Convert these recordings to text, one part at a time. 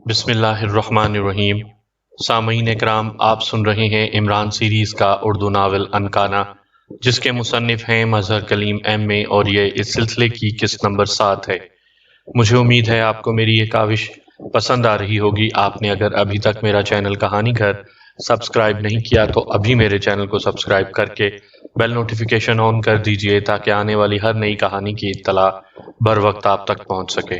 بسم اللہ الرحمن الرحیم۔ سامعین اکرام، آپ سن رہے ہیں عمران سیریز کا اردو ناول انکانا، جس کے مصنف ہیں مظہر کلیم ایم اے، اور یہ اس سلسلے کی قسط نمبر 7 ہے۔ مجھے امید ہے آپ کو میری یہ کاوش پسند آ رہی ہوگی۔ آپ نے اگر ابھی تک میرا چینل کہانی گھر سبسکرائب نہیں کیا تو ابھی میرے چینل کو سبسکرائب کر کے بیل نوٹیفیکیشن آن کر دیجئے، تاکہ آنے والی ہر نئی کہانی کی اطلاع بر وقت آپ تک پہنچ سکے۔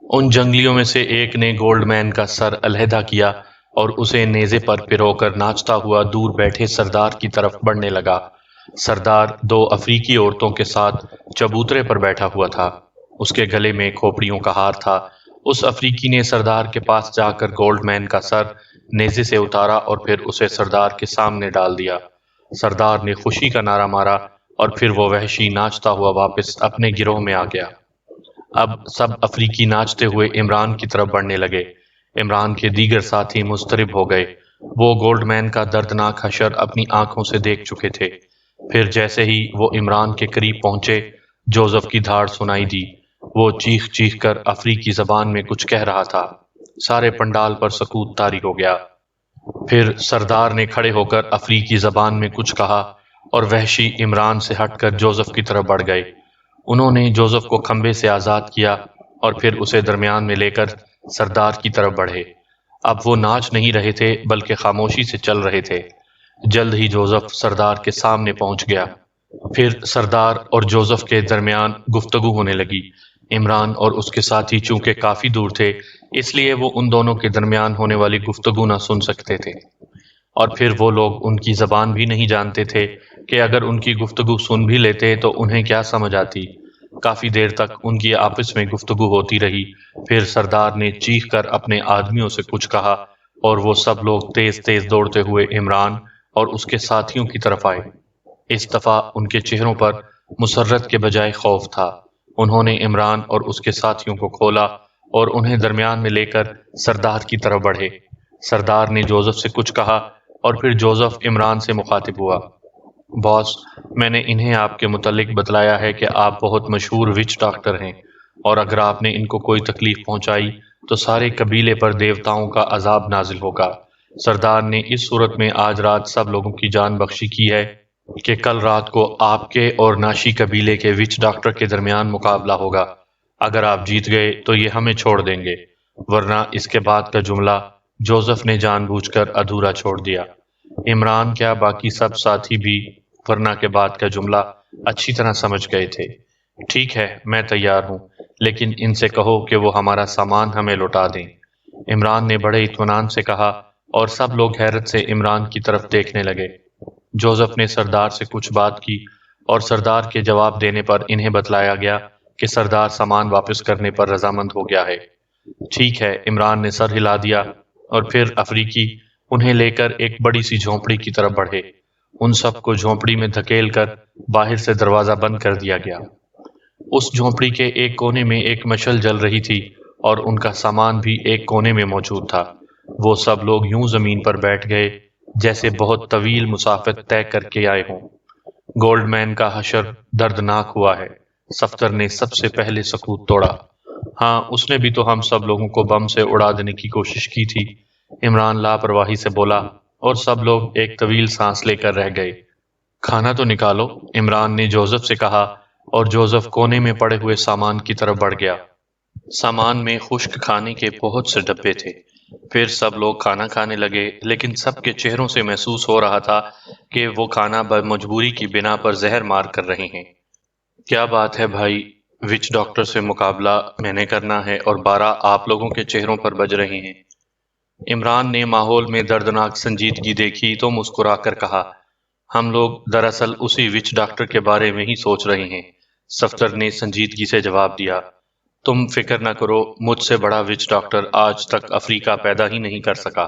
ان جنگلیوں میں سے ایک نے گولڈ مین کا سر علیحدہ کیا اور اسے نیزے پر پرو کر ناچتا ہوا دور بیٹھے سردار کی طرف بڑھنے لگا۔ سردار دو افریقی عورتوں کے ساتھ چبوترے پر بیٹھا ہوا تھا۔ اس کے گلے میں کھوپڑیوں کا ہار تھا۔ اس افریقی نے سردار کے پاس جا کر گولڈ مین کا سر نیزے سے اتارا اور پھر اسے سردار کے سامنے ڈال دیا۔ سردار نے خوشی کا نعرہ مارا اور پھر وہ وحشی ناچتا ہوا واپس اپنے گروہ میں آ گیا۔ اب سب افریقی ناچتے ہوئے عمران کی طرف بڑھنے لگے۔ عمران کے دیگر ساتھی مضطرب ہو گئے۔ وہ گولڈ مین کا دردناک حشر اپنی آنکھوں سے دیکھ چکے تھے۔ پھر جیسے ہی وہ عمران کے قریب پہنچے، جوزف کی دھاڑ سنائی دی۔ وہ چیخ چیخ کر افریقی زبان میں کچھ کہہ رہا تھا۔ سارے پنڈال پر سکوت طاری ہو گیا۔ پھر سردار نے کھڑے ہو کر افریقی زبان میں کچھ کہا اور وحشی عمران سے ہٹ کر جوزف کی طرف بڑھ گئے۔ انہوں نے جوزف کو کھمبے سے آزاد کیا اور پھر اسے درمیان میں لے کر سردار کی طرف بڑھے۔ اب وہ ناچ نہیں رہے تھے بلکہ خاموشی سے چل رہے تھے۔ جلد ہی جوزف سردار کے سامنے پہنچ گیا۔ پھر سردار اور جوزف کے درمیان گفتگو ہونے لگی۔ عمران اور اس کے ساتھی چونکہ کافی دور تھے، اس لیے وہ ان دونوں کے درمیان ہونے والی گفتگو نہ سن سکتے تھے، اور پھر وہ لوگ ان کی زبان بھی نہیں جانتے تھے کہ اگر ان کی گفتگو سن بھی لیتے تو انہیں کیا سمجھ آتی۔ کافی دیر تک ان کی آپس میں گفتگو ہوتی رہی۔ پھر سردار نے چیخ کر اپنے آدمیوں سے کچھ کہا اور وہ سب لوگ تیز تیز دوڑتے ہوئے عمران اور اس کے ساتھیوں کی طرف آئے۔ اس دفعہ ان کے چہروں پر مسرت کے بجائے خوف تھا۔ انہوں نے عمران اور اس کے ساتھیوں کو کھولا اور انہیں درمیان میں لے کر سردار کی طرف بڑھے۔ سردار نے جوزف سے کچھ کہا اور پھر جوزف عمران سے مخاطب ہوا۔ باس، میں نے انہیں آپ کے متعلق بتلایا ہے کہ آپ بہت مشہور وچ ڈاکٹر ہیں، اور اگر آپ نے ان کو کوئی تکلیف پہنچائی تو سارے قبیلے پر دیوتاؤں کا عذاب نازل ہوگا۔ سردار نے اس صورت میں آج رات سب لوگوں کی جان بخشی کی ہے کہ کل رات کو آپ کے اور ناشی قبیلے کے وچ ڈاکٹر کے درمیان مقابلہ ہوگا۔ اگر آپ جیت گئے تو یہ ہمیں چھوڑ دیں گے، ورنہ اس کے بعد کا جملہ جوزف نے جان بوجھ کر ادھورا چھوڑ دیا۔ عمران کیا باقی سب ساتھی بھی ورنہ کے بعد کا جملہ اچھی طرح سمجھ گئے تھے۔ ٹھیک ہے، میں تیار ہوں، لیکن ان سے کہو کہ وہ ہمارا سامان ہمیں لوٹا دیں۔ عمران نے بڑے اطمینان سے کہا اور سب لوگ حیرت سے عمران کی طرف دیکھنے لگے۔ جوزف نے سردار سے کچھ بات کی اور سردار کے جواب دینے پر انہیں بتلایا گیا کہ سردار سامان واپس کرنے پر رضامند ہو گیا ہے۔ ٹھیک ہے، عمران نے سر ہلا دیا اور پھر افریقی انہیں لے کر ایک بڑی سی جھونپڑی کی طرف بڑھے۔ ان سب کو جھونپڑی میں دھکیل کر باہر سے دروازہ بند کر دیا گیا۔ اس جھونپڑی کے ایک کونے میں ایک مشل جل رہی تھی اور ان کا سامان بھی ایک کونے میں موجود تھا۔ وہ سب لوگ یوں زمین پر بیٹھ گئے جیسے بہت طویل مسافت طے کر کے آئے ہوں۔ گولڈ مین کا حشر دردناک ہوا ہے۔ صفدر نے سب سے پہلے سکوت توڑا۔ ہاں، اس نے بھی تو ہم سب لوگوں کو بم سے اڑا دینے کی کوشش کی تھی، عمران لاپرواہی سے بولا، اور سب لوگ ایک طویل سانس لے کر رہ گئے۔ کھانا تو نکالو، عمران نے جوزف سے کہا، اور جوزف کونے میں پڑے ہوئے سامان کی طرف بڑھ گیا۔ سامان میں خشک کھانے کے بہت سے ڈبے تھے۔ پھر سب لوگ کھانا کھانے لگے، لیکن سب کے چہروں سے محسوس ہو رہا تھا کہ وہ کھانا بمجبوری کی بنا پر زہر مار کر رہے ہیں۔ کیا بات ہے بھائی، وچ ڈاکٹر سے مقابلہ میں نے کرنا ہے اور 12 آپ لوگوں کے چہروں پر بج رہے ہیں۔ عمران نے ماحول میں دردناک سنجیدگی دیکھی تو مسکرا کر کہا، ہم لوگ دراصل اسی وچ ڈاکٹر کے بارے میں ہی سوچ رہے ہیں۔ صفدر نے سنجیدگی سے جواب دیا، تم فکر نہ کرو، مجھ سے بڑا وچ ڈاکٹر آج تک افریقہ پیدا ہی نہیں کر سکا۔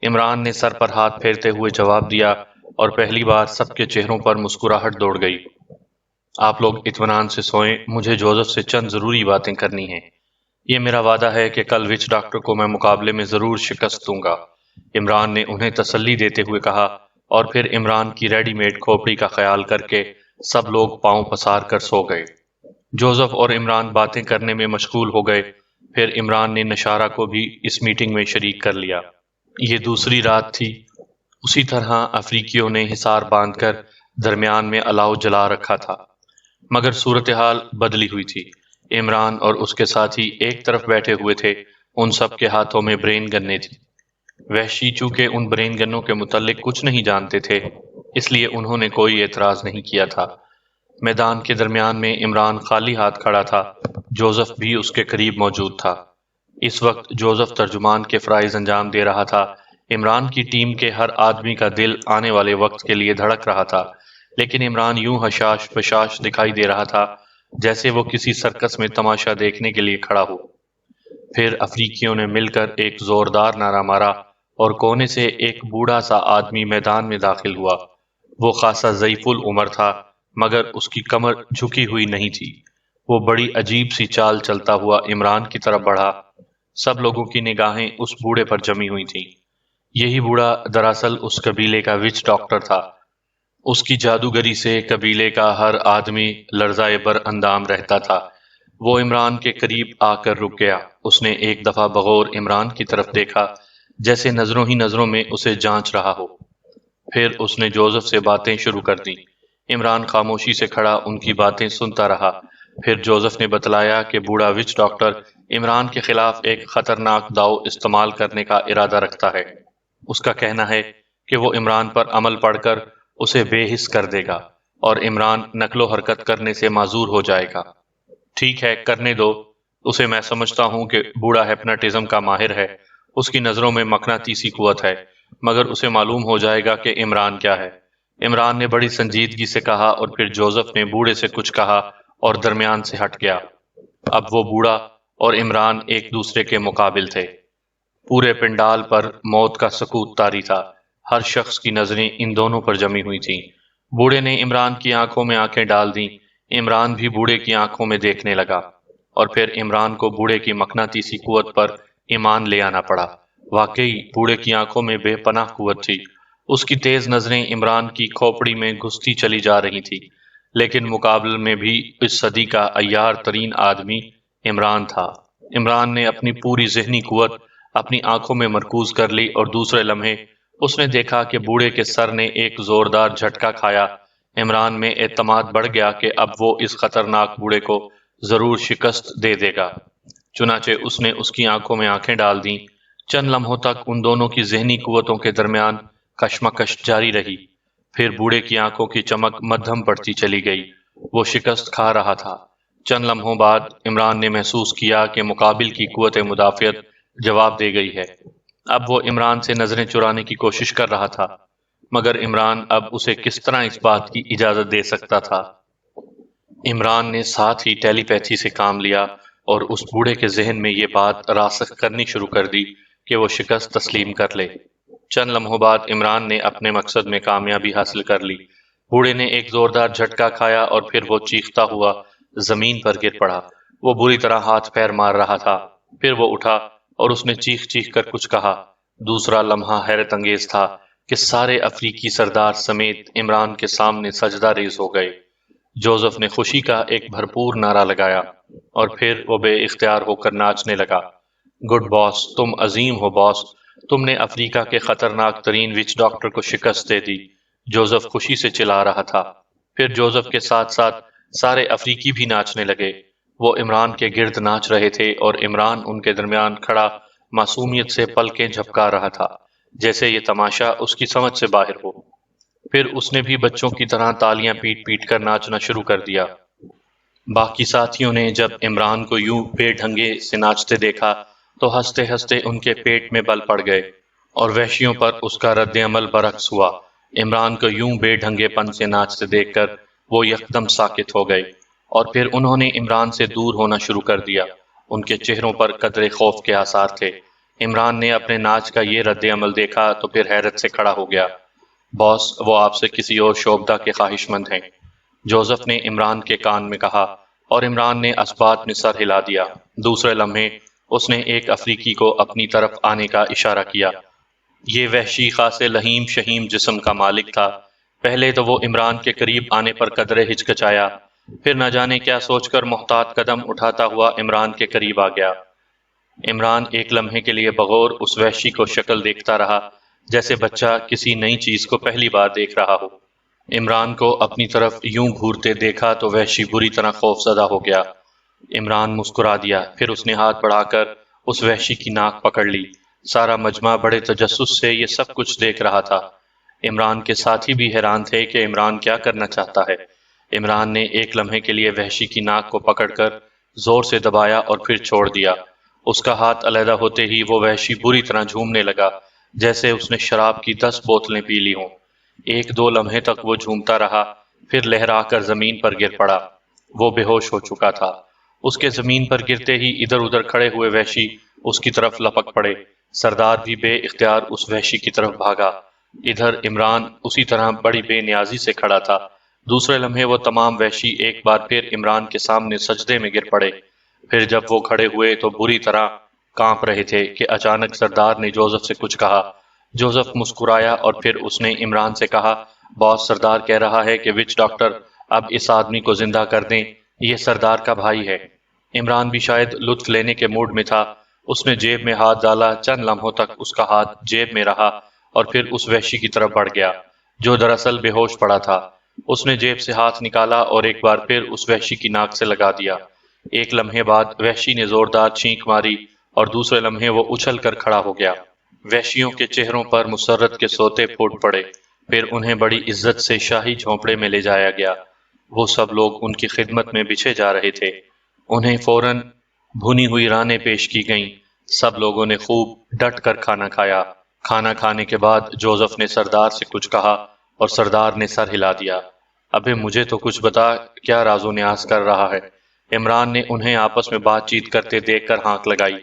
عمران نے سر پر ہاتھ پھیرتے ہوئے جواب دیا اور پہلی بار سب کے چہروں پر مسکراہٹ دوڑ گئی۔ آپ لوگ اطمینان سے سوئیں، مجھے جوزف سے چند ضروری باتیں کرنی ہیں۔ یہ میرا وعدہ ہے کہ کل وچ ڈاکٹر کو میں مقابلے میں ضرور شکست دوں گا، عمران نے انہیں تسلی دیتے ہوئے کہا، اور پھر عمران کی ریڈی میڈ کھوپڑی کا خیال کر کے سب لوگ پاؤں پسار کر سو گئے۔ جوزف اور عمران باتیں کرنے میں مشغول ہو گئے۔ پھر عمران نے نشارہ کو بھی اس میٹنگ میں شریک کر لیا۔ یہ دوسری رات تھی۔ اسی طرح افریقیوں نے حصار باندھ کر درمیان میں الاؤ جلا رکھا تھا، مگر صورتحال بدلی ہوئی تھی۔ عمران اور اس کے ساتھی ایک طرف بیٹھے ہوئے تھے، ان سب کے ہاتھوں میں برین گنیں تھیں۔ وحشی چونکہ ان برین گنوں کے متعلق کچھ نہیں جانتے تھے، اس لیے انہوں نے کوئی اعتراض نہیں کیا تھا۔ میدان کے درمیان میں عمران خالی ہاتھ کھڑا تھا، جوزف بھی اس کے قریب موجود تھا۔ اس وقت جوزف ترجمان کے فرائض انجام دے رہا تھا۔ عمران کی ٹیم کے ہر آدمی کا دل آنے والے وقت کے لیے دھڑک رہا تھا، لیکن عمران یوں حشاش بشاش دکھائی دے رہا تھا جیسے وہ کسی سرکس میں تماشا دیکھنے کے لیے کھڑا ہو۔ پھر افریقیوں نے مل کر ایک زوردار نعرہ مارا اور کونے سے ایک بوڑھا سا آدمی میدان میں داخل ہوا۔ وہ خاصا ضعیف العمر تھا، مگر اس کی کمر جھکی ہوئی نہیں تھی۔ وہ بڑی عجیب سی چال چلتا ہوا عمران کی طرف بڑھا۔ سب لوگوں کی نگاہیں اس بوڑھے پر جمی ہوئی تھیں۔ یہی بوڑھا دراصل اس قبیلے کا وچ ڈاکٹر تھا۔ اس کی جادوگری سے قبیلے کا ہر آدمی لرزائے بر اندام رہتا تھا۔ وہ عمران کے قریب آ کر رک گیا۔ اس نے ایک دفعہ بغور عمران کی طرف دیکھا، جیسے نظروں ہی نظروں میں اسے جانچ رہا ہو۔ پھر اس نے جوزف سے باتیں شروع کر دیں۔ عمران خاموشی سے کھڑا ان کی باتیں سنتا رہا۔ پھر جوزف نے بتلایا کہ بوڑھا وچ ڈاکٹر عمران کے خلاف ایک خطرناک داؤ استعمال کرنے کا ارادہ رکھتا ہے۔ اس کا کہنا ہے کہ وہ عمران پر عمل پڑھ کر اسے بے حس کر دے گا اور عمران نقل و حرکت کرنے سے معذور ہو جائے گا۔ ٹھیک ہے، کرنے دو اسے۔ میں سمجھتا ہوں کہ بوڑھا ہیپناٹزم کا ماہر ہے، اس کی نظروں میں مقناطیسی قوت ہے، مگر اسے معلوم ہو جائے گا کہ عمران کیا ہے۔ عمران نے بڑی سنجیدگی سے کہا، اور پھر جوزف نے بوڑھے سے کچھ کہا اور درمیان سے ہٹ گیا۔ اب وہ بوڑھا اور عمران ایک دوسرے کے مقابل تھے۔ پورے پنڈال پر موت کا سکوت طاری تھا۔ ہر شخص کی نظریں ان دونوں پر جمی ہوئی تھیں۔ بوڑھے نے عمران کی آنکھوں میں آنکھیں ڈال دیں۔ عمران بھی بوڑھے کی آنکھوں میں دیکھنے لگا، اور پھر عمران کو بوڑھے کی مقناطیسی قوت پر ایمان لے آنا پڑا۔ واقعی بوڑھے کی آنکھوں میں بے پناہ قوت تھی۔ اس کی تیز نظریں عمران کی کھوپڑی میں گھستی چلی جا رہی تھی، لیکن مقابلے میں بھی اس صدی کا عیار ترین آدمی عمران تھا۔ عمران نے اپنی پوری ذہنی قوت اپنی آنکھوں میں مرکوز کر لی، اور دوسرے لمحے اس نے دیکھا کہ بوڑھے کے سر نے ایک زوردار جھٹکا کھایا۔ عمران میں اعتماد بڑھ گیا کہ اب وہ اس خطرناک بوڑھے کو ضرور شکست دے دے گا۔ چنانچہ اس نے اس کی آنکھوں میں آنکھیں ڈال دیں۔ چند لمحوں تک ان دونوں کی ذہنی قوتوں کے درمیان کشمکش جاری رہی۔ پھر بوڑھے کی آنکھوں کی چمک مدھم پڑتی چلی گئی۔ وہ شکست کھا رہا تھا۔ چند لمحوں بعد عمران نے محسوس کیا کہ مقابل کی قوت مدافعت جواب دے گئی ہے۔ اب وہ عمران سے نظریں چرانے کی کوشش کر رہا تھا، مگر عمران اب اسے کس طرح اس بات کی اجازت دے سکتا تھا؟ عمران نے ساتھ ہی ٹیلی پیتھی سے کام لیا اور اس بوڑھے کے ذہن میں یہ بات راسخ کرنی شروع کر دی کہ وہ شکست تسلیم کر لے۔ چند لمحوں بعد عمران نے اپنے مقصد میں کامیابی حاصل کر لی۔ بوڑھے نے ایک زوردار جھٹکا کھایا اور پھر وہ چیختا ہوا زمین پر گر پڑا۔ وہ بری طرح ہاتھ پیر مار رہا تھا۔ پھر وہ اٹھا اور اس نے چیخ چیخ کر کچھ کہا۔ دوسرا لمحہ حیرت انگیز تھا کہ سارے افریقی سردار سمیت عمران کے سامنے سجدہ ریز ہو گئے۔ جوزف نے خوشی کا ایک بھرپور نعرہ لگایا، اور پھر وہ بے اختیار ہو کر ناچنے لگا۔ گڈ باس، تم عظیم ہو باس، تم نے افریقہ کے خطرناک ترین وچ ڈاکٹر کو شکست دے دی۔ جوزف خوشی سے چلا رہا تھا۔ پھر جوزف کے ساتھ ساتھ سارے افریقی بھی ناچنے لگے۔ وہ عمران کے گرد ناچ رہے تھے، اور عمران ان کے درمیان کھڑا معصومیت سے پلکیں جھپکا رہا تھا، جیسے یہ تماشا اس کی سمجھ سے باہر ہو۔ پھر اس نے بھی بچوں کی طرح تالیاں پیٹ پیٹ کر ناچنا شروع کر دیا۔ باقی ساتھیوں نے جب عمران کو یوں بے ڈھنگے سے ناچتے دیکھا تو ہنستے ہنستے ان کے پیٹ میں بل پڑ گئے، اور وحشیوں پر اس کا رد عمل برعکس ہوا۔ عمران کو یوں بے ڈھنگے پن سے ناچتے دیکھ کر وہ یکدم ساکت ہو گئے، اور پھر انہوں نے عمران سے دور ہونا شروع کر دیا۔ ان کے چہروں پر قدرے خوف کے آثار تھے۔ عمران نے اپنے ناچ کا یہ رد عمل دیکھا تو پھر حیرت سے کھڑا ہو گیا۔ باس، وہ آپ سے کسی اور شعبدہ کے خواہش مند ہیں، جوزف نے عمران کے کان میں کہا، اور عمران نے اثبات میں سر ہلا دیا۔ دوسرے لمحے اس نے ایک افریقی کو اپنی طرف آنے کا اشارہ کیا۔ یہ وحشی خاصے لہیم شہیم جسم کا مالک تھا۔ پہلے تو وہ عمران کے قریب آنے پر قدرے ہچکچایا، پھر نہ جانے کیا سوچ کر محتاط قدم اٹھاتا ہوا عمران کے قریب آ گیا۔ عمران ایک لمحے کے لیے بغور اس وحشی کو شکل دیکھتا رہا، جیسے بچہ کسی نئی چیز کو پہلی بار دیکھ رہا ہو۔ عمران کو اپنی طرف یوں گھورتے دیکھا تو وحشی بری طرح خوف زدہ ہو گیا۔ عمران مسکرا دیا، پھر اس نے ہاتھ بڑھا کر اس وحشی کی ناک پکڑ لی۔ سارا مجمع بڑے تجسس سے یہ سب کچھ دیکھ رہا تھا۔ عمران کے ساتھی بھی حیران تھے کہ عمران کیا کرنا چاہتا ہے۔ عمران نے ایک لمحے کے لیے وحشی کی ناک کو پکڑ کر زور سے دبایا اور پھر چھوڑ دیا۔ اس کا ہاتھ علیحدہ ہوتے ہی وہ وحشی بری طرح جھومنے لگا، جیسے اس نے شراب کی 10 بوتلیں پی لی ہوں۔ ایک دو لمحے تک وہ جھومتا رہا، پھر لہرا کر زمین پر گر پڑا۔ وہ بے ہوش ہو چکا تھا۔ اس کے زمین پر گرتے ہی ادھر ادھر کھڑے ہوئے وحشی اس کی طرف لپک پڑے۔ سردار بھی بے اختیار اس وحشی کی طرف بھاگا۔ ادھر عمران اسی طرح بڑی بے نیازی سے کھڑا تھا۔ دوسرے لمحے وہ تمام وحشی ایک بار پھر عمران کے سامنے سجدے میں گر پڑے۔ پھر جب وہ کھڑے ہوئے تو بری طرح کانپ رہے تھے کہ اچانک سردار نے جوزف سے کچھ کہا۔ جوزف مسکرایا اور پھر اس نے عمران سے کہا، باس، سردار کہہ رہا ہے کہ وچ ڈاکٹر اب اس آدمی کو زندہ کر دیں، یہ سردار کا بھائی ہے۔ عمران بھی شاید لطف لینے کے موڈ میں تھا۔ اس نے جیب میں ہاتھ ڈالا، چند لمحوں تک اس کا ہاتھ جیب میں رہا اور پھر اس وحشی کی طرف بڑھ گیا جو دراصل بے ہوش پڑا تھا۔ اس نے جیب سے ہاتھ نکالا اور ایک بار پھر اس وحشی کی ناک سے لگا دیا۔ ایک لمحے بعد وحشی نے زوردار چھینک ماری اور دوسرے لمحے وہ اچھل کر کھڑا ہو گیا۔ وحشیوں کے چہروں پر مسرت کے سوتے پھوٹ پڑے، پھر انہیں بڑی عزت سے شاہی جھونپڑے میں لے جایا گیا۔ وہ سب لوگ ان کی خدمت میں بچھے جا رہے تھے۔ انہیں فوراً بھنی ہوئی رانیں پیش کی گئیں۔ سب لوگوں نے خوب ڈٹ کر کھانا کھایا۔ کھانا کھانے کے بعد جوزف نے سردار سے کچھ کہا اور سردار نے سر ہلا دیا۔ ابے مجھے تو کچھ بتا، کیا راز و نیاز کر رہا ہے؟ عمران نے انہیں آپس میں بات چیت کرتے دیکھ کر ہانک لگائی۔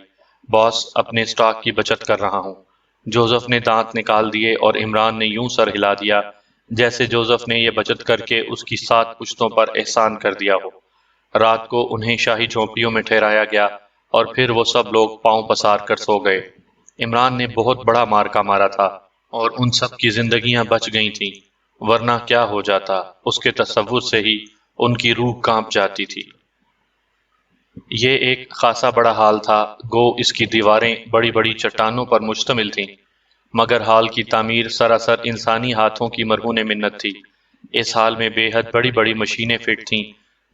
باس، اپنے سٹاک کی بچت کر رہا ہوں۔ جوزف نے دانت نکال دیے اور عمران نے یوں سر ہلا دیا جیسے جوزف نے یہ بچت کر کے اس کی 7 پشتوں پر احسان کر دیا ہو۔ رات کو انہیں شاہی جھونپڑیوں میں ٹھہرایا گیا اور پھر وہ سب لوگ پاؤں پسار کر سو گئے۔ عمران نے بہت بڑا مارکا مارا تھا اور ان سب کی زندگیاں بچ گئی تھیں، ورنہ کیا ہو جاتا، اس کے تصور سے ہی ان کی روح کانپ جاتی تھی۔ یہ ایک خاصا بڑا ہال تھا، گو اس کی دیواریں بڑی بڑی چٹانوں پر مشتمل تھیں، مگر ہال کی تعمیر سراسر انسانی ہاتھوں کی مرہون منت تھی۔ اس ہال میں بے حد بڑی بڑی مشینیں فٹ تھیں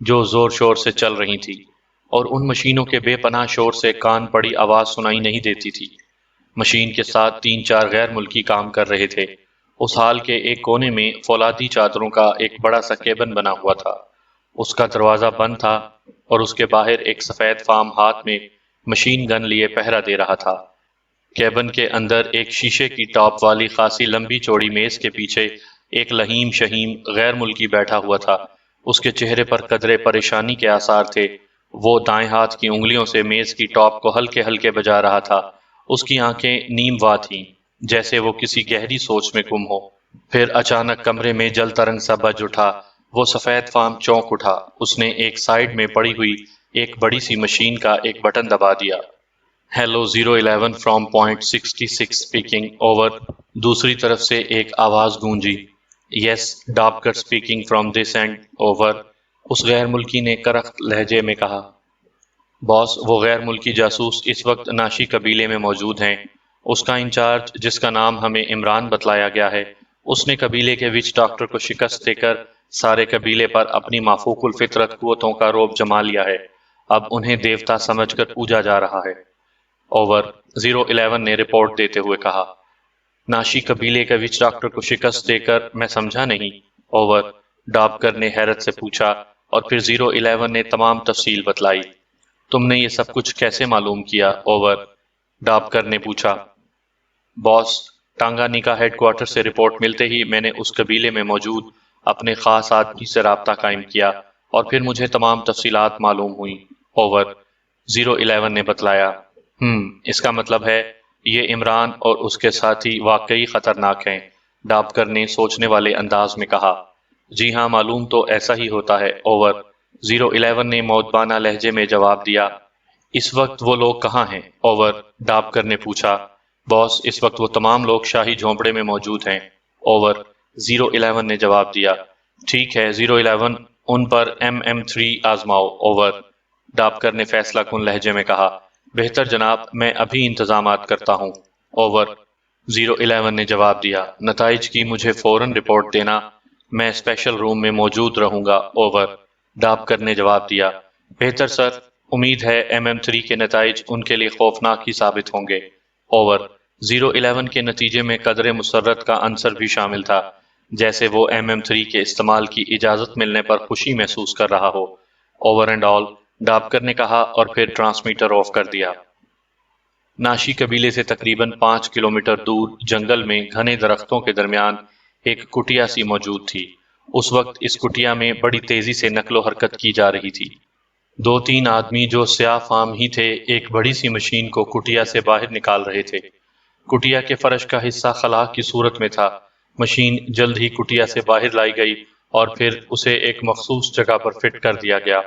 جو زور شور سے چل رہی تھیں، اور ان مشینوں کے بے پناہ شور سے کان پڑی آواز سنائی نہیں دیتی تھی۔ مشین کے ساتھ 3-4 غیر ملکی کام کر رہے تھے۔ اس ہال کے ایک کونے میں فولادی چادروں کا ایک بڑا سا کیبن بنا ہوا تھا۔ اس کا دروازہ بند تھا اور اس کے باہر ایک سفید فام ہاتھ میں مشین گن لیے پہرا دے رہا تھا۔ کیبن کے اندر ایک شیشے کی ٹاپ والی خاصی لمبی چوڑی میز کے پیچھے ایک لہیم شہیم غیر ملکی بیٹھا ہوا تھا۔ اس کے چہرے پر قدرے پریشانی کے آثار تھے۔ وہ دائیں ہاتھ کی انگلیوں سے میز کی ٹاپ کو ہلکے ہلکے بجا رہا تھا۔ اس کی آنکھیں نیم وا تھیں، جیسے وہ کسی گہری سوچ میں گم ہو۔ پھر اچانک کمرے میں جل ترنگ سا بج اٹھا۔ وہ سفید فام چونک اٹھا۔ اس نے ایک سائیڈ میں پڑی ہوئی ایک بڑی سی مشین کا ایک بٹن دبا دیا۔ Hello 011 from point 66 speaking, over. دوسری طرف سے ایک آواز گونجی، یس ڈاپکر speaking from this end, over. اس غیر ملکی نے کرخت لہجے میں کہا، باس، وہ غیر ملکی جاسوس اس وقت ناشی قبیلے میں موجود ہیں۔ اس کا انچارج، جس کا نام ہمیں عمران بتلایا گیا ہے، اس نے قبیلے کے وچ ڈاکٹر کو شکست دے کر سارے قبیلے پر اپنی مافوق الفطرت قوتوں کا روب جما لیا ہے۔ اب انہیں دیوتا سمجھ کر پوجا جا رہا ہے، اوور۔ 011 نے رپورٹ دیتے ہوئے کہا۔ ناشی قبیلے کے وچ ڈاکٹر کو شکست دے کر؟ میں سمجھا نہیں، اوور، ڈابکر نے حیرت سے پوچھا، اور پھر 011 نے تمام تفصیل بتلائی۔ تم نے یہ سب کچھ کیسے معلوم کیا، اوور؟ ڈابکر نے پوچھا۔ باس، ٹانگانی کا ہیڈ کوارٹر سے رپورٹ ملتے ہی میں نے اس قبیلے میں موجود اپنے خاص آدمی سے رابطہ قائم کیا اور پھر مجھے تمام تفصیلات معلوم ہوئیں، اوور۔ 011 نے بتلایا۔ اس کا مطلب ہے یہ عمران اور اس کے ساتھی واقعی خطرناک ہیں، ڈابکر نے سوچنے والے انداز میں کہا۔ جی ہاں، معلوم تو ایسا ہی ہوتا ہے، اوور۔ 011 نے مودبانہ لہجے میں جواب دیا۔ اس وقت وہ لوگ کہاں ہیں، اوور؟ ڈابکر نے پوچھا۔ باس، اس وقت وہ تمام لوگ شاہی جھونپڑے میں موجود ہیں، اوور۔ 011 نے جواب دیا۔ ٹھیک ہے 011، ان پر MM3 آزماؤ، اوور۔ ڈاپکر نے فیصلہ کن لہجے میں کہا۔ بہتر جناب، میں ابھی انتظامات کرتا ہوں، اوور۔ 011 نے جواب دیا۔ نتائج کی مجھے فوراً رپورٹ دینا، میں اسپیشل روم میں موجود رہوں گا، اوور۔ ڈاپکر نے جواب دیا۔ بہتر سر، امید ہے MM3 کے نتائج ان کے لیے خوفناک ہی ثابت ہوں گے، اوور۔ 011 کے نتیجے میں قدر مسرت کا عنصر بھی شامل تھا، جیسے وہ MM3 کے استعمال کی اجازت ملنے پر خوشی محسوس کر رہا ہو، اوور اینڈ آل، ڈاپکر نے کہا اور پھر ٹرانسمیٹر آف کر دیا۔ ناشی قبیلے سے تقریباً 5 کلومیٹر دور جنگل میں گھنے درختوں کے درمیان ایک کٹیا سی موجود تھی۔ اس وقت اس کٹیا میں بڑی تیزی سے نقل و حرکت کی جا رہی تھی۔ 2-3 آدمی جو سیاہ فام ہی تھے ایک بڑی سی مشین کو کٹیا سے باہر نکال رہے تھے۔ کٹیا کے فرش کا حصہ خلا کی صورت میں تھا۔ مشین جلد ہی کٹیا سے باہر لائی گئی اور پھر اسے ایک مخصوص جگہ پر فٹ کر دیا گیا۔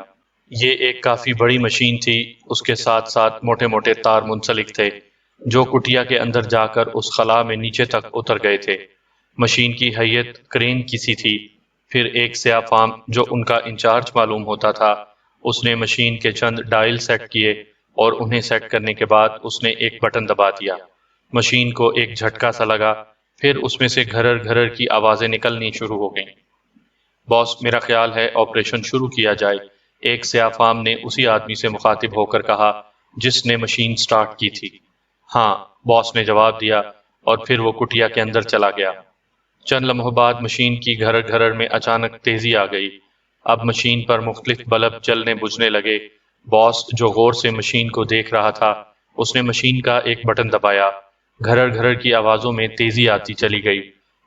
یہ ایک کافی بڑی مشین تھی، اس کے ساتھ ساتھ موٹے موٹے تار منسلک تھے جو کٹیا کے اندر جا کر اس خلا میں نیچے تک اتر گئے تھے۔ مشین کی ہیئت کرین کی سی تھی۔ پھر ایک سیاہ فام جو ان کا انچارج معلوم ہوتا تھا، اس نے مشین کے چند ڈائل سیٹ کیے اور انہیں سیٹ کرنے کے بعد اس نے ایک بٹن دبا دیا۔ مشین کو ایک جھٹکا سا لگا، پھر اس میں سے گھرر گھرر کی آوازیں نکلنی شروع ہو گئیں۔ باس، میرا خیال ہے آپریشن شروع کیا جائے، ایک سیاہ فام نے اسی آدمی سے مخاطب ہو کر کہا جس نے مشین سٹارٹ کی تھی۔ ہاں، باس نے جواب دیا اور پھر وہ کٹیا کے اندر چلا گیا۔ چند لمحوں بعد مشین کی گھرر گھرر میں اچانک تیزی آ گئی۔ اب مشین پر مختلف بلب جلنے بجھنے لگے۔ باس، جو غور سے مشین کو دیکھ رہا تھا، اس نے مشین کا ایک بٹن دبایا۔ گھرر گھرر کی آوازوں میں تیزی آتی چلی گئی۔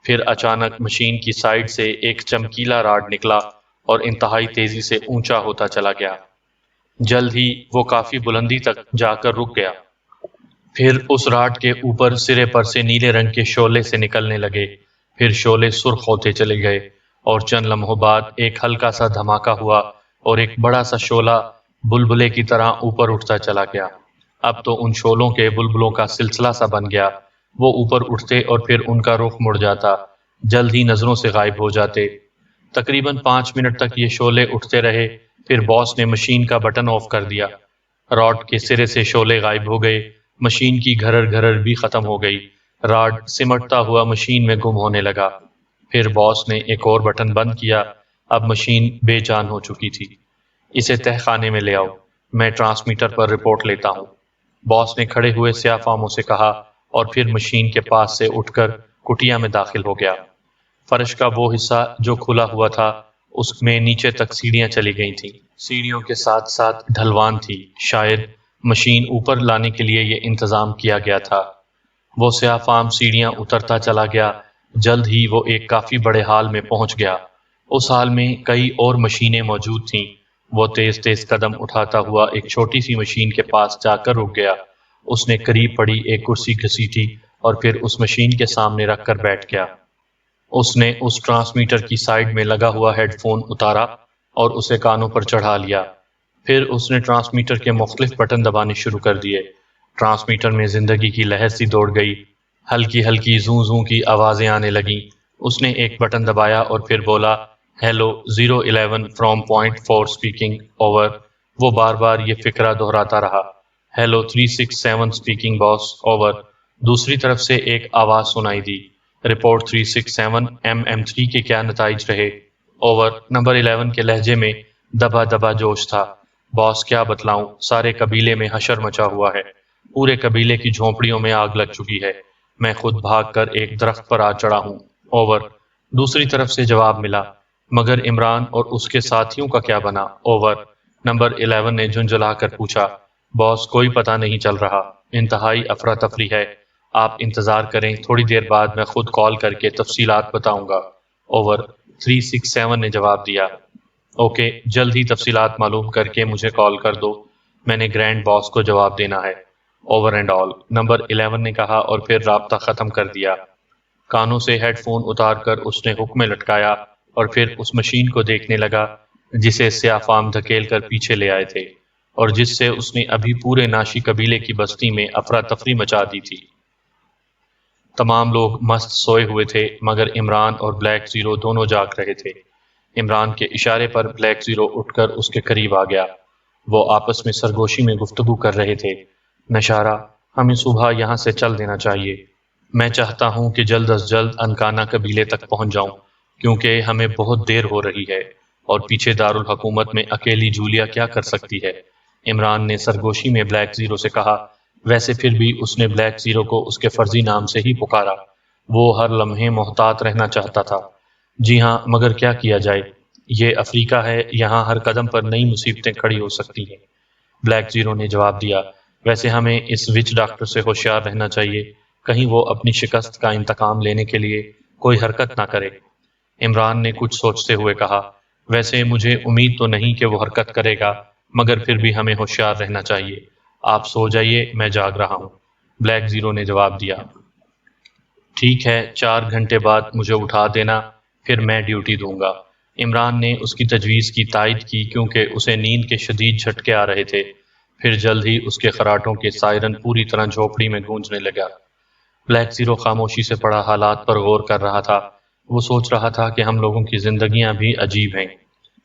پھر اچانک مشین کی سائیڈ سے ایک چمکیلا راڈ نکلا اور انتہائی تیزی سے اونچا ہوتا چلا گیا۔ جلد ہی وہ کافی بلندی تک جا کر رک گیا۔ پھر اس راڈ کے اوپر سرے پر سے نیلے رنگ کے شعلے سے نکلنے لگے، پھر شعلے سرخ ہوتے چلے گئے اور چند لمحوں بعد ایک ہلکا سا دھماکہ ہوا اور ایک بڑا سا شعلہ بلبلے کی طرح اوپر اٹھتا چلا گیا۔ اب تو ان شعلوں کے بلبلوں کا سلسلہ سا بن گیا۔ وہ اوپر اٹھتے اور پھر ان کا رخ مڑ جاتا، جلد ہی نظروں سے غائب ہو جاتے۔ تقریباً 5 منٹ تک یہ شعلے اٹھتے رہے، پھر باس نے مشین کا بٹن آف کر دیا۔ راڈ کے سرے سے شعلے غائب ہو گئے، مشین کی گھرر گھرر بھی ختم ہو گئی، راڈ سمٹتا ہوا مشین میں گم ہونے لگا۔ پھر باس نے ایک اور بٹن بند کیا۔ اب مشین بے جان ہو چکی تھی۔ اسے تہ خانے میں لے آؤ، میں ٹرانسمیٹر پر رپورٹ لیتا ہوں، باس نے کھڑے ہوئے سیاہ فاموں سے کہا اور پھر مشین کے پاس سے اٹھ کر کٹیا میں داخل ہو گیا۔ فرش کا وہ حصہ جو کھلا ہوا تھا، اس میں نیچے تک سیڑھیاں چلی گئی تھیں۔ سیڑھیوں کے ساتھ ساتھ ڈھلوان تھی، شاید مشین اوپر لانے کے لیے یہ انتظام کیا گیا تھا۔ وہ سیاہ فام سیڑھیاں اترتا چلا گیا، جلد ہی وہ ایک کافی بڑے ہال میں پہنچ گیا۔ اس ہال میں کئی اور مشینیں موجود تھیں۔ وہ تیز تیز قدم اٹھاتا ہوا ایک چھوٹی سی مشین کے پاس جا کر رک گیا۔ اس نے قریب پڑی ایک کرسی گھسیٹی اور پھر اس مشین کے سامنے رکھ کر بیٹھ گیا۔ اس نے اس ٹرانسمیٹر کی سائیڈ میں لگا ہوا ہیڈ فون اتارا اور اسے کانوں پر چڑھا لیا۔ پھر اس نے ٹرانسمیٹر کے مختلف بٹن دبانے شروع کر دیے۔ ٹرانسمیٹر میں زندگی کی لہر سی دوڑ گئی، ہلکی ہلکی زوں زوں کی آوازیں آنے لگیں۔ اس نے ایک بٹن دبایا اور پھر بولا، hello 011 from point 4 speaking, over. وہ بار بار یہ فقرہ دہراتا رہا، ہیلو 367 اسپیکنگ باس، اوور۔ دوسری طرف سے ایک آواز سنائی دی، رپورٹ 367 MM3 کے کیا نتائج رہے، اوور۔ نمبر 11 کے لہجے میں دبا دبا جوش تھا، باس کیا بتلاؤں، سارے قبیلے میں حشر مچا ہوا ہے، پورے قبیلے کی جھونپڑیوں میں آگ لگ چکی ہے، میں خود بھاگ کر ایک درخت پر آ چڑھا ہوں، اوور۔ دوسری طرف سے جواب ملا، مگر عمران اور اس کے ساتھیوں کا کیا بنا، اوور۔ نمبر 11 نے جھنجھلا کر پوچھا، باس کوئی پتہ نہیں چل رہا، انتہائی افراتفری ہے، آپ انتظار کریں، تھوڑی دیر بعد میں خود کال کر کے تفصیلات بتاؤں گا، اوور۔ 367 نے جواب دیا، اوکے، جلد ہی تفصیلات معلوم کر کے مجھے کال کر دو، میں نے گرینڈ باس کو جواب دینا ہے، اوور اینڈ آل، نمبر 11 نے کہا اور پھر رابطہ ختم کر دیا۔ کانوں سے ہیڈ فون اتار کر اس نے حکم لٹکایا اور پھر اس مشین کو دیکھنے لگا جسے سیاہ فام دھکیل کر پیچھے لے آئے تھے اور جس سے اس نے ابھی پورے ناشی قبیلے کی بستی میں افراتفری مچا دی تھی۔ تمام لوگ مست سوئے ہوئے تھے مگر عمران اور بلیک زیرو دونوں جاگ رہے تھے۔ عمران کے اشارے پر بلیک زیرو اٹھ کر اس کے قریب آ گیا۔ وہ آپس میں سرگوشی میں گفتگو کر رہے تھے۔ نشارہ، ہمیں صبح یہاں سے چل دینا چاہیے۔ میں چاہتا ہوں کہ جلد از جلد انکانا قبیلے تک پہنچ جاؤں، کیونکہ ہمیں بہت دیر ہو رہی ہے، اور پیچھے دارالحکومت میں اکیلی جولیا کیا کر سکتی ہے؟ عمران نے سرگوشی میں بلیک زیرو سے کہا۔ ویسے پھر بھی اس نے بلیک زیرو کو اس کے فرضی نام سے ہی پکارا۔ وہ ہر لمحے محتاط رہنا چاہتا تھا۔ جی ہاں، مگر کیا کیا جائے؟ یہ افریقہ ہے، یہاں ہر قدم پر نئی مصیبتیں کھڑی ہو سکتی ہیں۔ بلیک زیرو نے جواب دیا۔ ویسے ہمیں اس وچ ڈاکٹر سے ہوشیار رہنا چاہیے، کہیں وہ اپنی شکست کا انتقام لینے کے لیے کوئی حرکت نہ کرے۔ عمران نے کچھ سوچتے ہوئے کہا، ویسے مجھے امید تو نہیں کہ وہ حرکت کرے گا، مگر پھر بھی ہمیں ہوشیار رہنا چاہیے۔ آپ سو جائیے، میں جاگ رہا ہوں۔ بلیک زیرو نے جواب دیا۔ ٹھیک ہے، 4 گھنٹے بعد مجھے اٹھا دینا، پھر میں ڈیوٹی دوں گا۔ عمران نے اس کی تجویز کی تائید کی، کیونکہ اسے نیند کے شدید جھٹکے آ رہے تھے۔ پھر جلد ہی اس کے خراٹوں کے سائرن پوری طرح جھوپڑی میں گونجنے لگا۔ بلیک زیرو خاموشی سے پڑا حالات پر غور کر رہا تھا۔ وہ سوچ رہا تھا کہ ہم لوگوں کی زندگیاں بھی عجیب ہیں۔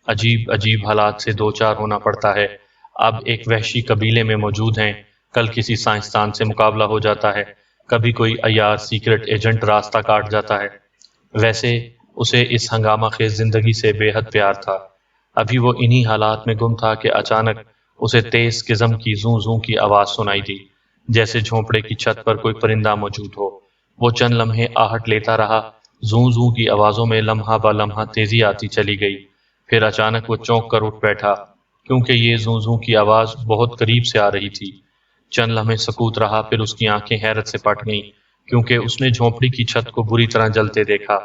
عجیب عجیب حالات سے دوچار ہونا پڑتا ہے۔ اب ایک وحشی قبیلے میں موجود ہیں، کل کسی سائنسدان سے مقابلہ ہو جاتا ہے، کبھی کوئی عیار سیکرٹ ایجنٹ راستہ کاٹ جاتا ہے۔ ویسے اسے اس ہنگامہ خیز زندگی سے بے حد پیار تھا۔ ابھی وہ انہی حالات میں گم تھا کہ اچانک اسے تیز قسم کی زوں زوں کی آواز سنائی دی، جیسے جھونپڑے کی چھت پر کوئی پرندہ موجود ہو۔ وہ چند لمحے آہٹ لیتا رہا۔ زوں زوں کی آوازوں میں لمحہ با لمحہ تیزی آتی چلی گئی۔ پھر اچانک وہ چونک کر اٹھ بیٹھا، کیونکہ یہ زوں زوں کی آواز بہت قریب سے آ رہی تھی۔ چند لمحے سکوت رہا، پھر اس کی آنکھیں حیرت سے پھٹ گئیں، کیونکہ اس نے جھونپڑی کی چھت کو بری طرح جلتے دیکھا۔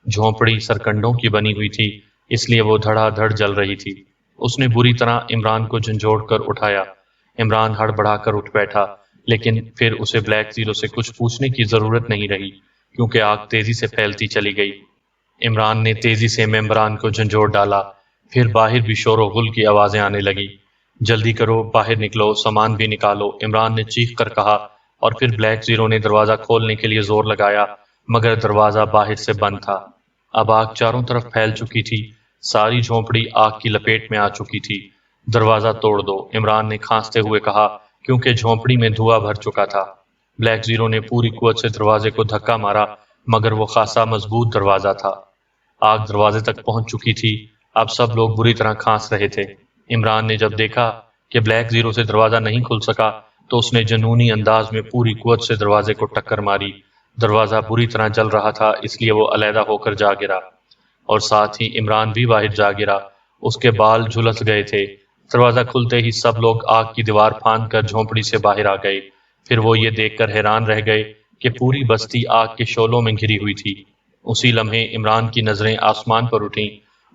جھونپڑی سرکنڈوں کی بنی ہوئی تھی، اس لیے وہ دھڑا دھڑ جل رہی تھی۔ اس نے بری طرح عمران کو جھنجھوڑ کر اٹھایا۔ عمران ہڑبڑا کر اٹھ بیٹھا، لیکن پھر اسے بلیک زیرو سے کچھ پوچھنے کی ضرورت نہیں رہی، کیونکہ آگ تیزی سے پھیلتی چلی گئی۔ عمران نے تیزی سے ممبران کو جھنجھوڑ ڈالا، پھر باہر بھی شور و غل کی آوازیں آنے لگی۔ جلدی کرو، باہر نکلو، سامان بھی نکالو، عمران نے چیخ کر کہا، اور پھر بلیک زیرو نے دروازہ کھولنے کے لیے زور لگایا، مگر دروازہ باہر سے بند تھا۔ اب آگ چاروں طرف پھیل چکی تھی، ساری جھونپڑی آگ کی لپیٹ میں آ چکی تھی۔ دروازہ توڑ دو، عمران نے کھانستے ہوئے کہا، کیونکہ جھونپڑی میں دھواں بھر چکا تھا۔ بلیک زیرو نے پوری قوت سے دروازے کو دھکا مارا، مگر وہ خاصا مضبوط دروازہ تھا۔ آگ دروازے تک پہنچ چکی تھی، اب سب لوگ بری طرح کھانس رہے تھے۔ عمران نے جب دیکھا کہ بلیک زیرو سے دروازہ نہیں کھل سکا، تو اس نے جنونی انداز میں پوری قوت سے دروازے کو ٹکر ماری۔ دروازہ بری طرح جل رہا تھا، اس لیے وہ علیحدہ ہو کر جا گرا، اور ساتھ ہی عمران بھی باہر جا گرا۔ اس کے بال جھلس گئے تھے۔ دروازہ کھلتے ہی سب لوگ آگ کی دیوار پھاند کر جھونپڑی سے باہر آ گئے۔ پھر وہ یہ دیکھ کر حیران رہ گئے کہ پوری بستی آگ کے شعلوں میں گھری ہوئی تھی۔ اسی لمحے عمران کی نظریں آسمان پر اٹھیں۔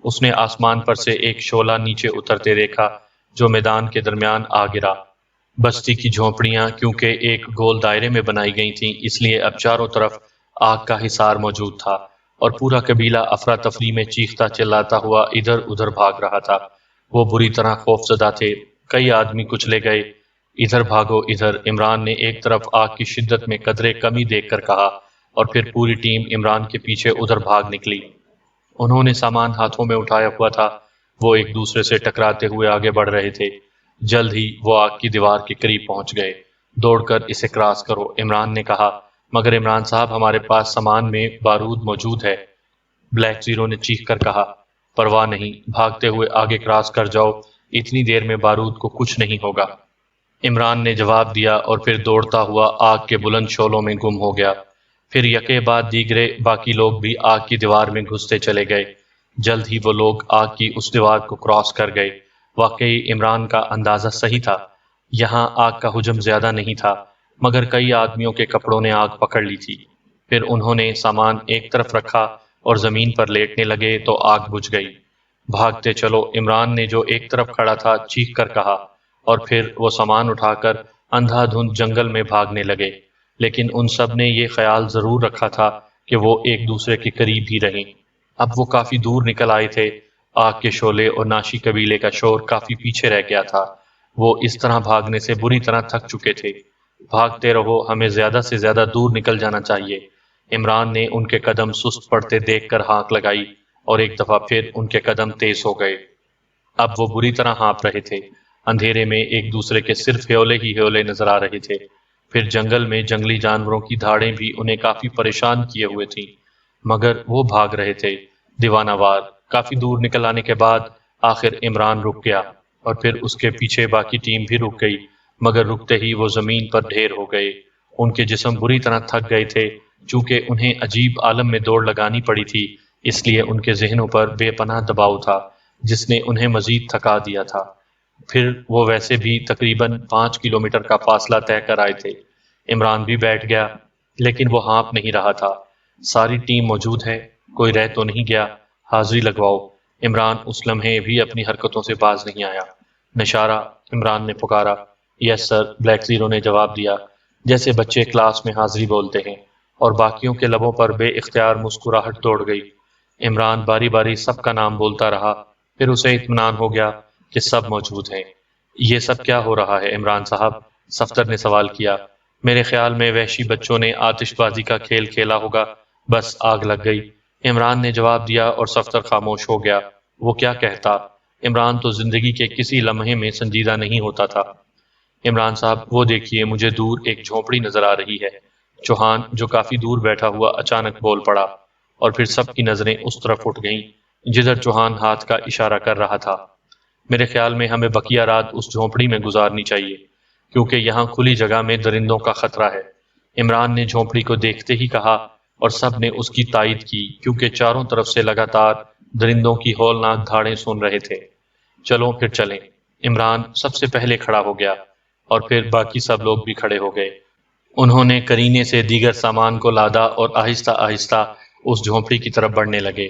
اس نے آسمان پر سے ایک شعلہ نیچے اترتے دیکھا، جو میدان کے درمیان آ گرا۔ بستی کی جھونپڑیاں کیونکہ ایک گول دائرے میں بنائی گئی تھیں، اس لیے اب چاروں طرف آگ کا حصار موجود تھا، اور پورا قبیلہ افراتفری میں چیختا چلاتا ہوا ادھر ادھر بھاگ رہا تھا۔ وہ بری طرح خوفزدہ تھے۔ کئی آدمی کچلے گئے۔ ادھر بھاگو ادھر، عمران نے ایک طرف آگ کی شدت میں قدرے کمی دیکھ کر کہا، اور پھر پوری ٹیم عمران کے پیچھے ادھر بھاگ نکلی۔ انہوں نے سامان ہاتھوں میں اٹھایا ہوا تھا۔ وہ ایک دوسرے سے ٹکراتے ہوئے آگے بڑھ رہے تھے۔ جلد ہی وہ آگ کی دیوار کے قریب پہنچ گئے۔ دوڑ کر اسے کراس کرو، عمران نے کہا۔ مگر عمران صاحب، ہمارے پاس سامان میں بارود موجود ہے، بلیک زیرو نے چیخ کر کہا۔ پرواہ نہیں، بھاگتے ہوئے آگے کراس کر جاؤ، اتنی دیر میں بارود کو کچھ نہیں ہوگا، عمران نے جواب دیا، اور پھر دوڑتا ہوا آگ کے بلند شعلوں میں گم ہو گیا۔ پھر یکے بعد دیگرے باقی لوگ بھی آگ کی دیوار میں گھستے چلے گئے۔ جلد ہی وہ لوگ آگ کی اس دیوار کو کراس کر گئے۔ واقعی عمران کا اندازہ صحیح تھا، یہاں آگ کا حجم زیادہ نہیں تھا، مگر کئی آدمیوں کے کپڑوں نے آگ پکڑ لی تھی۔ پھر انہوں نے سامان ایک طرف رکھا اور زمین پر لیٹنے لگے تو آگ بجھ گئی۔ بھاگتے چلو، عمران نے جو ایک طرف کھڑا تھا چیخ کر کہا، اور پھر وہ سامان اٹھا کر اندھا دھند جنگل میں بھاگنے لگے۔ لیکن ان سب نے یہ خیال ضرور رکھا تھا کہ وہ ایک دوسرے کے قریب ہی رہیں۔ اب وہ کافی دور نکل آئے تھے۔ آگ کے شعلے اور ناشی قبیلے کا شور کافی پیچھے رہ گیا تھا۔ وہ اس طرح بھاگنے سے بری طرح تھک چکے تھے۔ بھاگتے رہو، ہمیں زیادہ سے زیادہ دور نکل جانا چاہیے، عمران نے ان کے قدم سست پڑتے دیکھ کر ہانک لگائی، اور ایک دفعہ پھر ان کے قدم تیز ہو گئے۔ اب وہ بری طرح ہانپ رہے تھے۔ اندھیرے میں ایک دوسرے کے صرف ہیولے ہی ہیولے نظر آ رہے تھے۔ پھر جنگل میں جنگلی جانوروں کی دھاڑیں بھی انہیں کافی پریشان کیے ہوئے تھیں، مگر وہ بھاگ رہے تھے دیوانہ وار۔ کافی دور نکل آنے کے بعد آخر عمران رک گیا، اور پھر اس کے پیچھے باقی ٹیم بھی رک گئی، مگر رکتے ہی وہ زمین پر ڈھیر ہو گئے۔ ان کے جسم بری طرح تھک گئے تھے، چونکہ انہیں عجیب عالم میں دوڑ لگانی پڑی تھی، اس لیے ان کے ذہنوں پر بے پناہ دباؤ تھا جس نے انہیں مزید تھکا دیا تھا۔ پھر وہ ویسے بھی تقریباً 5 کلومیٹر کا فاصلہ طے کر آئے تھے۔ عمران بھی بیٹھ گیا، لیکن وہ ہانپ نہیں رہا تھا۔ ساری ٹیم موجود ہے، کوئی رہ تو نہیں گیا؟ حاضری لگواؤ۔ عمران اس لمحے بھی اپنی حرکتوں سے باز نہیں آیا۔ نشارہ، عمران نے پکارا۔ یس سر، بلیک زیرو نے جواب دیا، جیسے بچے کلاس میں حاضری بولتے ہیں، اور باقیوں کے لبوں پر بے اختیار مسکراہٹ دوڑ گئی۔ عمران باری باری سب کا نام بولتا رہا، پھر اسے اطمینان ہو گیا کہ سب موجود ہیں۔ یہ سب کیا ہو رہا ہے عمران صاحب؟ صفدر نے سوال کیا۔ میرے خیال میں وحشی بچوں نے آتش بازی کا کھیل کھیلا ہوگا، بس آگ لگ گئی، عمران نے جواب دیا، اور صفدر خاموش ہو گیا۔ وہ کیا کہتا؟ عمران تو زندگی کے کسی لمحے میں سنجیدہ نہیں ہوتا تھا۔ عمران صاحب، وہ دیکھیے، مجھے دور ایک جھونپڑی نظر آ رہی ہے۔ چوہان، جو کافی دور بیٹھا ہوا، اچانک بول پڑا، اور پھر سب کی نظریں اس طرف اٹھ گئیں جدھر چوہان ہاتھ کا اشارہ کر رہا تھا۔ میرے خیال میں ہمیں بقیہ رات اس جھونپڑی میں گزارنی چاہیے، کیونکہ یہاں کھلی جگہ میں درندوں کا خطرہ ہے، عمران نے جھونپڑی کو دیکھتے ہی کہا، اور سب نے اس کی تائید کی، کیونکہ چاروں طرف سے لگاتار درندوں کی ہولناک دھاڑیں سن رہے تھے۔ چلو پھر چلیں۔ عمران سب سے پہلے کھڑا ہو گیا، اور پھر باقی سب لوگ بھی کھڑے ہو گئے۔ انہوں نے کرینے سے دیگر سامان کو لادا اور آہستہ آہستہ اس جھونپڑی کی طرف بڑھنے لگے۔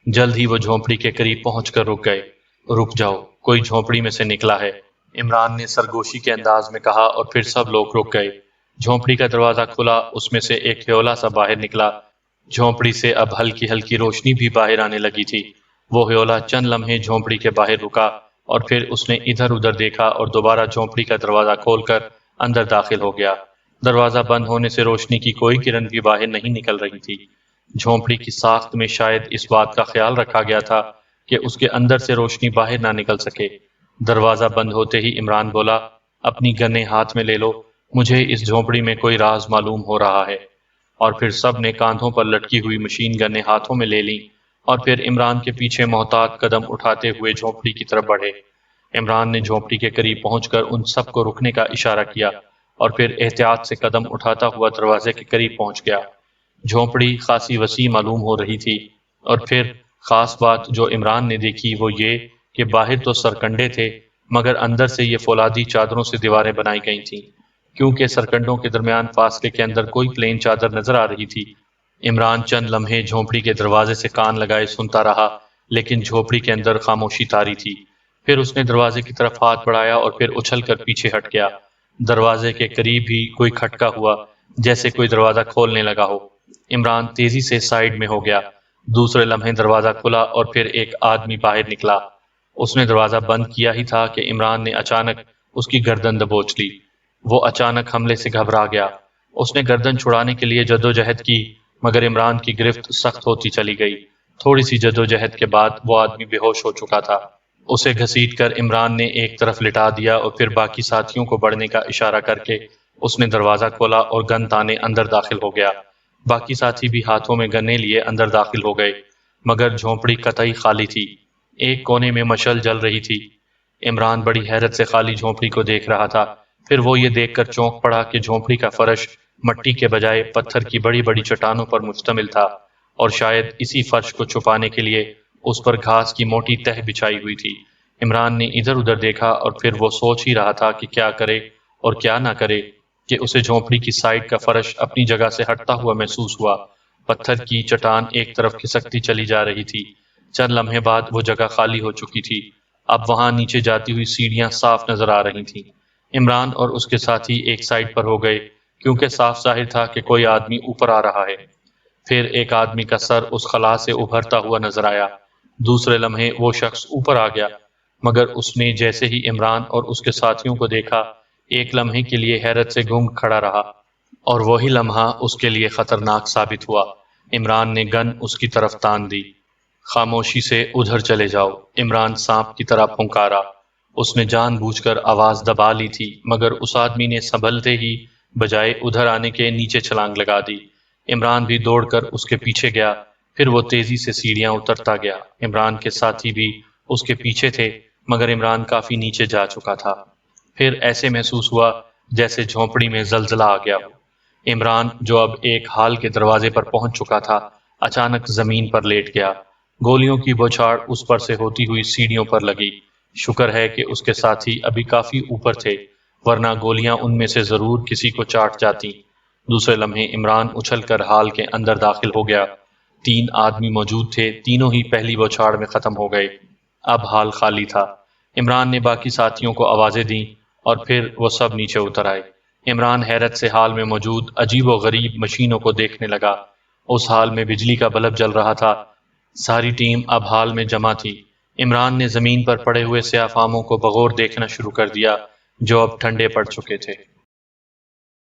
جلد ہی وہ جھونپڑی کے قریب پہنچ کر رک گئے۔ رک جاؤ، کوئی جھونپڑی میں سے نکلا ہے، عمران نے سرگوشی کے انداز میں کہا، اور پھر سب لوگ رک گئے۔ جھونپڑی کا دروازہ کھلا، اس میں سے ایک ہیولا سا باہر نکلا۔ جھونپڑی سے اب ہلکی ہلکی روشنی بھی باہر آنے لگی تھی۔ وہ ہیولا چند لمحے جھونپڑی کے باہر رکا، اور پھر اس نے ادھر ادھر دیکھا اور دوبارہ جھونپڑی کا دروازہ کھول کر اندر داخل ہو گیا۔ دروازہ بند ہونے سے روشنی کی کوئی کرن بھی باہر نہیں نکل رہی تھی۔ جھونپڑی کی ساخت میں شاید اس بات کا خیال رکھا گیا تھا کہ اس کے اندر سے روشنی باہر نہ نکل سکے۔ دروازہ بند ہوتے ہی عمران بولا، اپنی گنیں ہاتھ میں لے لو، مجھے اس جھونپڑی میں کوئی راز معلوم ہو رہا ہے۔ اور پھر سب نے کاندھوں پر لٹکی ہوئی مشین گنیں ہاتھوں میں لے لیں، اور پھر عمران کے پیچھے محتاط قدم اٹھاتے ہوئے جھونپڑی کی طرف بڑھے۔ عمران نے جھونپڑی کے قریب پہنچ کر ان سب کو رکنے کا اشارہ کیا، اور پھر احتیاط سے قدم اٹھاتا ہوا دروازے کے قریب پہنچ گیا۔ جھونپڑی خاصی وسیع معلوم ہو رہی تھی، اور پھر خاص بات جو عمران نے دیکھی وہ یہ کہ باہر تو سرکنڈے تھے، مگر اندر سے یہ فولادی چادروں سے دیواریں بنائی گئی تھیں۔ کیونکہ سرکنڈوں کے درمیان فاصلے کے اندر کوئی پلین چادر نظر آ رہی تھی۔ عمران چند لمحے جھونپڑی کے دروازے سے کان لگائے سنتا رہا، لیکن جھونپڑی کے اندر خاموشی طاری تھی۔ پھر اس نے دروازے کی طرف ہاتھ بڑھایا، اور پھر اچھل کر پیچھے ہٹ گیا۔ دروازے کے قریب ہی کوئی کھٹکا ہوا، جیسے کوئی دروازہ کھولنے لگا ہو۔ عمران تیزی سے سائیڈ میں ہو گیا۔ دوسرے لمحے دروازہ کھلا، اور پھر ایک آدمی باہر نکلا۔ اس نے دروازہ بند کیا ہی تھا کہ عمران نے اچانک اس کی گردن دبوچ لی۔ وہ اچانک حملے سے گھبرا گیا۔ اس نے گردن چھڑانے کے لیے جدوجہد کی، مگر عمران کی گرفت سخت ہوتی چلی گئی۔ تھوڑی سی جدوجہد کے بعد وہ آدمی بے ہوش ہو چکا تھا۔ اسے گھسیٹ کر عمران نے ایک طرف لٹا دیا، اور پھر باقی ساتھیوں کو بڑھنے کا اشارہ کر کے اس نے دروازہ کھولا اور گن تانے اندر داخل ہو گیا۔ باقی ساتھی بھی ہاتھوں میں گنے لیے اندر داخل ہو گئے، مگر جھونپڑی قطعی خالی تھی۔ ایک کونے میں مشعل جل رہی تھی۔ عمران بڑی حیرت سے خالی جھونپڑی کو دیکھ رہا تھا۔ پھر وہ یہ دیکھ کر چونک پڑا کہ جھونپڑی کا فرش مٹی کے بجائے پتھر کی بڑی بڑی چٹانوں پر مشتمل تھا، اور شاید اسی فرش کو چھپانے کے لیے اس پر گھاس کی موٹی تہ بچھائی ہوئی تھی۔ عمران نے ادھر ادھر دیکھا، اور پھر وہ سوچ ہی رہا تھا کہ کیا کرے اور کیا نہ کرے کہ اسے جھونپڑی کی سائیڈ کا فرش اپنی جگہ سے ہٹتا ہوا محسوس ہوا۔ پتھر کی چٹان ایک طرف کھسکتی چلی جا رہی تھی۔ چند لمحے بعد وہ جگہ خالی ہو چکی تھی۔ اب وہاں نیچے جاتی ہوئی سیڑھیاں صاف نظر آ رہی تھیں۔ عمران اور اس کے ساتھی ایک سائیڈ پر ہو گئے، کیونکہ صاف ظاہر تھا کہ کوئی آدمی اوپر آ رہا ہے۔ پھر ایک آدمی کا سر اس خلا سے ابھرتا ہوا نظر آیا۔ دوسرے لمحے وہ شخص اوپر آ گیا، مگر اس نے جیسے ہی عمران اور اس کے ساتھیوں کو دیکھا، ایک لمحے کے لیے حیرت سے گنگ کھڑا رہا، اور وہی لمحہ اس کے لیے خطرناک ثابت ہوا۔ عمران نے گن اس کی طرف تان دی۔ خاموشی سے ادھر چلے جاؤ، عمران سانپ کی طرح پھنکارا۔ اس نے جان بوجھ کر آواز دبا لی تھی، مگر اس آدمی نے سنبھلتے ہی بجائے ادھر آنے کے نیچے چھلانگ لگا دی۔ عمران بھی دوڑ کر اس کے پیچھے گیا، پھر وہ تیزی سے سیڑھیاں اترتا گیا۔ عمران کے ساتھی بھی اس کے پیچھے تھے، مگر عمران کافی نیچے جا چکا تھا۔ پھر ایسے محسوس ہوا جیسے جھونپڑی میں زلزلہ آ گیا ہو۔ عمران، جو اب ایک ہال کے دروازے پر پہنچ چکا تھا، اچانک زمین پر لیٹ گیا۔ گولیوں کی بوچھاڑ اس پر سے ہوتی ہوئی سیڑھیوں پر لگی۔ شکر ہے کہ اس کے ساتھی ابھی کافی اوپر تھے، ورنہ گولیاں ان میں سے ضرور کسی کو چاٹ جاتی۔ دوسرے لمحے عمران اچھل کر ہال کے اندر داخل ہو گیا۔ 3 آدمی موجود تھے، تینوں ہی پہلی بوچھاڑ میں ختم ہو گئے۔ اب ہال خالی تھا۔ عمران نے باقی ساتھیوں کو آوازیں دیں اور پھر وہ سب نیچے اتر آئے۔ عمران حیرت سے ہال میں موجود عجیب و غریب مشینوں کو دیکھنے لگا۔ اس ہال میں بجلی کا بلب جل رہا تھا۔ ساری ٹیم اب ہال میں جمع تھی۔ عمران نے زمین پر پڑے ہوئے سیاہ فاموں کو بغور دیکھنا شروع کر دیا، جو اب ٹھنڈے پڑ چکے تھے۔